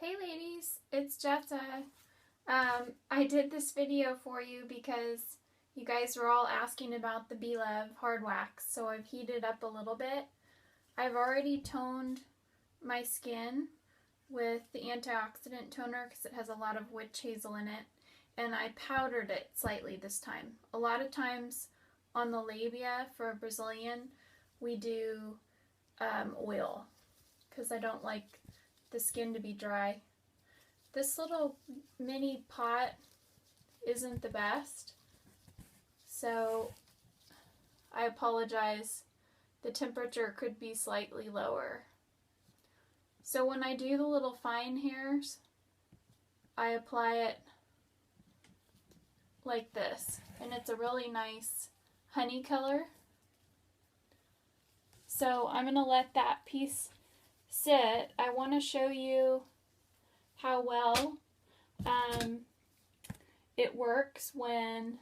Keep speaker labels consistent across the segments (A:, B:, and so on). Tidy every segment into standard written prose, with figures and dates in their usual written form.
A: Hey ladies, it's Jessa. I did this video for you because you guys were all asking about the Be Love hard wax, so I've heated up a little bit. I've already toned my skin with the antioxidant toner because it has a lot of witch hazel in it, and I powdered it slightly this time. A lot of times on the labia for a Brazilian, we do oil because I don't like the skin to be dry. This little mini pot isn't the best, so I apologize. The temperature could be slightly lower. So when I do the little fine hairs, I apply it like this, and it's a really nice honey color. So I'm going to let that piece sit. I want to show you how well it works when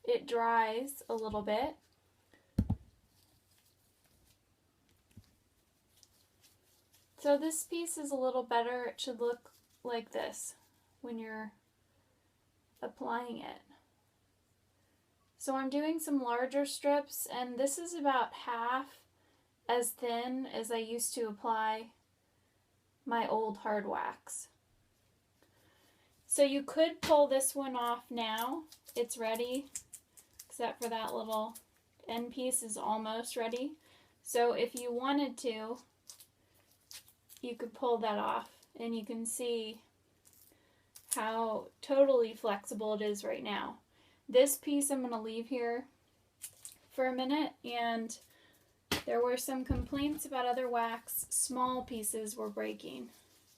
A: it dries a little bit. So this piece is a little better. It should look like this when you're applying it. So I'm doing some larger strips, and this is about half as thin as I used to apply my old hard wax. So you could pull this one off now. It's ready, except for that little end piece is almost ready. So if you wanted to, you could pull that off, and you can see how totally flexible it is right now. This piece I'm going to leave here for a minute, and there were some complaints about other wax. Small pieces were breaking.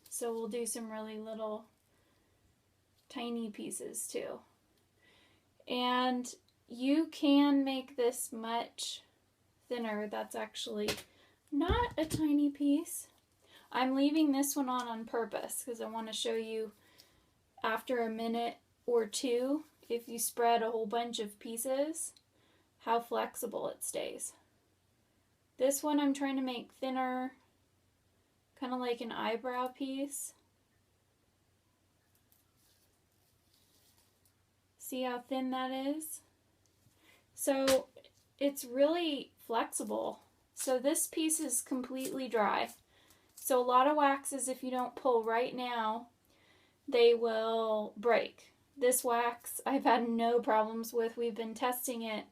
A: So we'll do some really little tiny pieces too. And you can make this much thinner. That's actually not a tiny piece. I'm leaving this one on purpose because I want to show you after a minute or two, if you spread a whole bunch of pieces, how flexible it stays. This one I'm trying to make thinner, kind of like an eyebrow piece. See how thin that is? So it's really flexible. So this piece is completely dry. So a lot of waxes, if you don't pull right now, they will break. This wax I've had no problems with. We've been testing it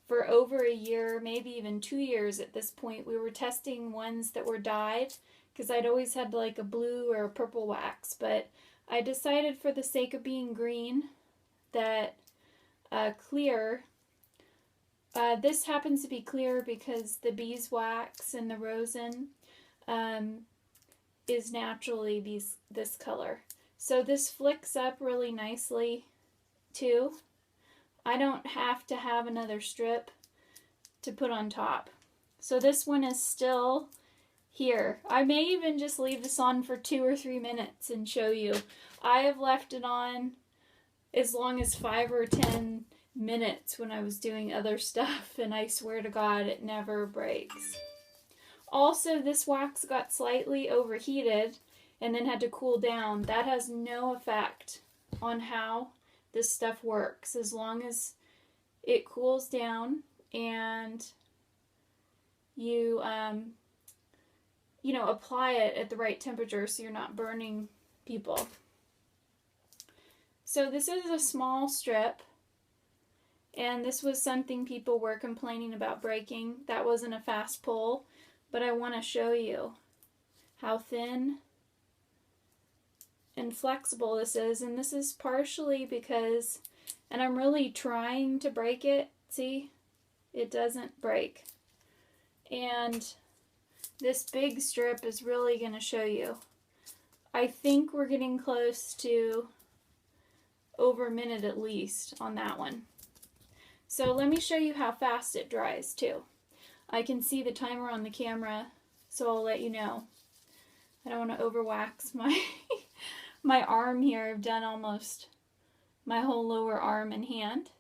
A: for over a year, maybe even 2 years at this point. We were testing ones that were dyed because I'd always had like a blue or a purple wax, but I decided for the sake of being green that clear, this happens to be clear because the beeswax and the rosin is naturally this color. So this flicks up really nicely too. I don't have to have another strip to put on top. So this one is still here. I may even just leave this on for 2 or 3 minutes and show you. I have left it on as long as 5 or 10 minutes when I was doing other stuff, and I swear to God it never breaks. Also, this wax got slightly overheated and then had to cool down. That has no effect on how this stuff works, as long as it cools down and you apply it at the right temperature so you're not burning people. So this is a small strip, and this was something people were complaining about breaking. That wasn't a fast pull, but I want to show you how thin and flexible this is. And this is partially because, and I'm really trying to break it, see, it doesn't break. And this big strip is really going to show you. I think we're getting close to over a minute at least on that one. So let me show you how fast it dries too. I can see the timer on the camera, so I'll let you know. I don't want to overwax my arm here. I've done almost my whole lower arm and hand.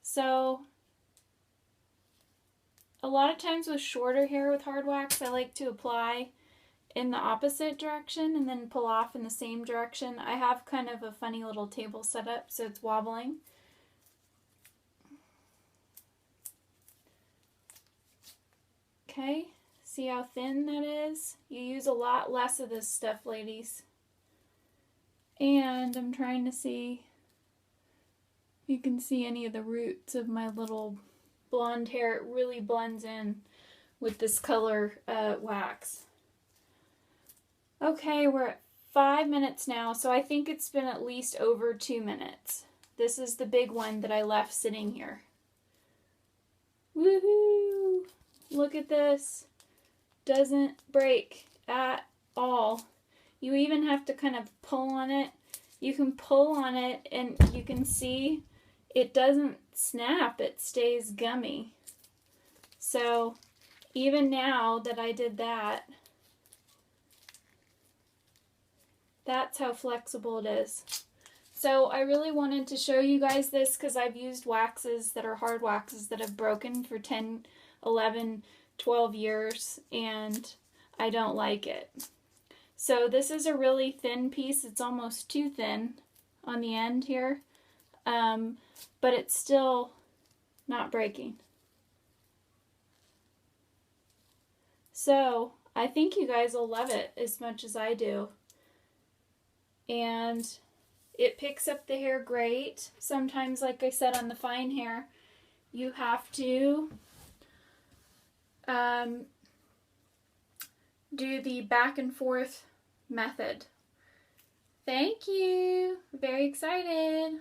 A: So a lot of times with shorter hair with hard wax, I like to apply in the opposite direction and then pull off in the same direction. I have kind of a funny little table set up, so it's wobbling. Okay, see how thin that is? You use a lot less of this stuff, ladies. And I'm trying to see if you can see any of the roots of my little blonde hair. It really blends in with this color wax. Okay, we're at 5 minutes now, so I think it's been at least over 2 minutes. This is the big one that I left sitting here. Woohoo! Look at this. Doesn't break at all. You even have to kind of pull on it. You can pull on it and you can see it doesn't snap. It stays gummy. So even now that I did that, that's how flexible it is. So I really wanted to show you guys this because I've used waxes that are hard waxes that have broken for 10, 11, 12 years and I don't like it. So this is a really thin piece. It's almost too thin on the end here, but it's still not breaking. So I think you guys will love it as much as I do. And it picks up the hair great. Sometimes, like I said, on the fine hair, you have to do the back and forth method. Thank you. Very excited.